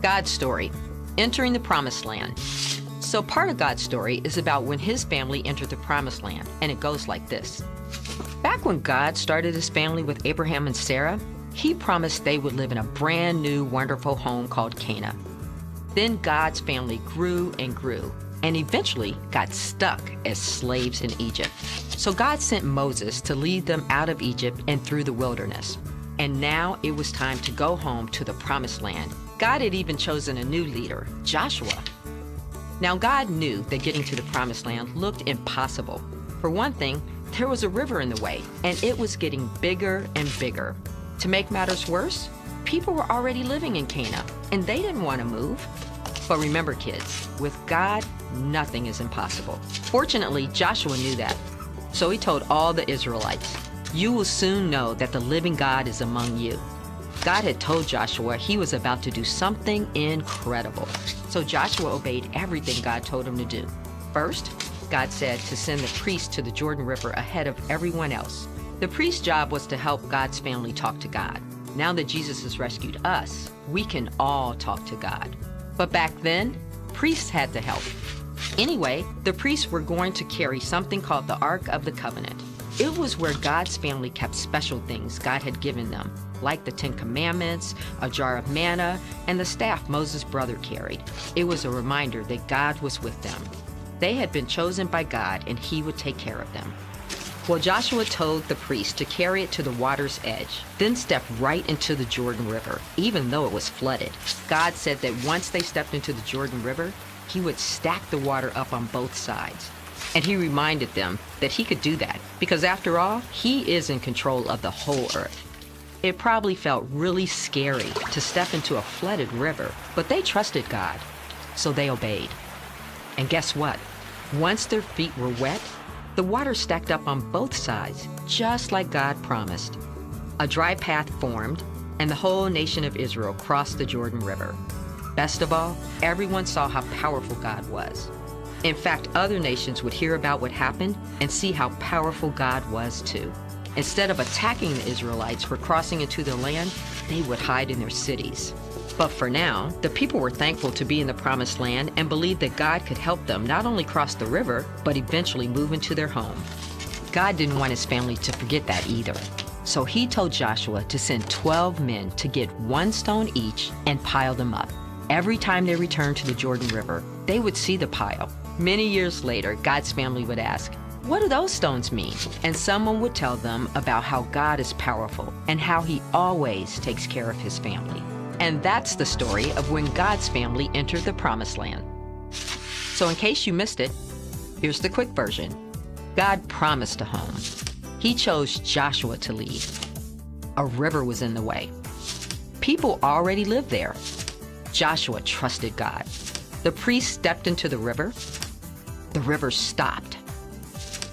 God's story, entering the promised land. So part of God's story is about when his family entered the promised land, and it goes like this. Back when God started his family with Abraham and Sarah, he promised they would live in a brand new, wonderful home called Canaan. Then God's family grew and grew, and eventually got stuck as slaves in Egypt. So God sent Moses to lead them out of Egypt and through the wilderness. And now it was time to go home to the promised land. God had even chosen a new leader, Joshua. Now God knew that getting to the promised land looked impossible. For one thing, there was a river in the way, and it was getting bigger and bigger. To make matters worse, people were already living in Canaan, and they didn't want to move. But remember, kids, with God, nothing is impossible. Fortunately, Joshua knew that. So he told all the Israelites, "You will soon know that the living God is among you." God had told Joshua he was about to do something incredible. So Joshua obeyed everything God told him to do. First, God said to send the priests to the Jordan River ahead of everyone else. The priest's job was to help God's family talk to God. Now that Jesus has rescued us, we can all talk to God. But back then, priests had to help. Anyway, the priests were going to carry something called the Ark of the Covenant. It was where God's family kept special things God had given them, like the 10 Commandments, a jar of manna, and the staff Moses' brother carried. It was a reminder that God was with them. They had been chosen by God, and he would take care of them. Well, Joshua told the priests to carry it to the water's edge, then step right into the Jordan River, even though it was flooded. God said that once they stepped into the Jordan River, he would stack the water up on both sides. And he reminded them that he could do that, because after all, he is in control of the whole earth. It probably felt really scary to step into a flooded river, but they trusted God, so they obeyed. And guess what? Once their feet were wet, the water stacked up on both sides, just like God promised. A dry path formed, and the whole nation of Israel crossed the Jordan River. Best of all, everyone saw how powerful God was. In fact, other nations would hear about what happened and see how powerful God was too. Instead of attacking the Israelites for crossing into the land, they would hide in their cities. But for now, the people were thankful to be in the promised land and believed that God could help them not only cross the river, but eventually move into their home. God didn't want his family to forget that either. So he told Joshua to send 12 men to get one stone each and pile them up. Every time they returned to the Jordan River, they would see the pile. Many years later, God's family would ask, "What do those stones mean?" And someone would tell them about how God is powerful and how he always takes care of his family. And that's the story of when God's family entered the promised land. So in case you missed it, here's the quick version. God promised a home. He chose Joshua to lead. A river was in the way. People already lived there. Joshua trusted God. The priest stepped into the river. The river stopped.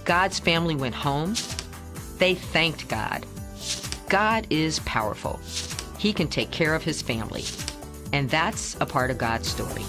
God's family went home. They thanked God. God is powerful. He can take care of his family. And that's a part of God's story.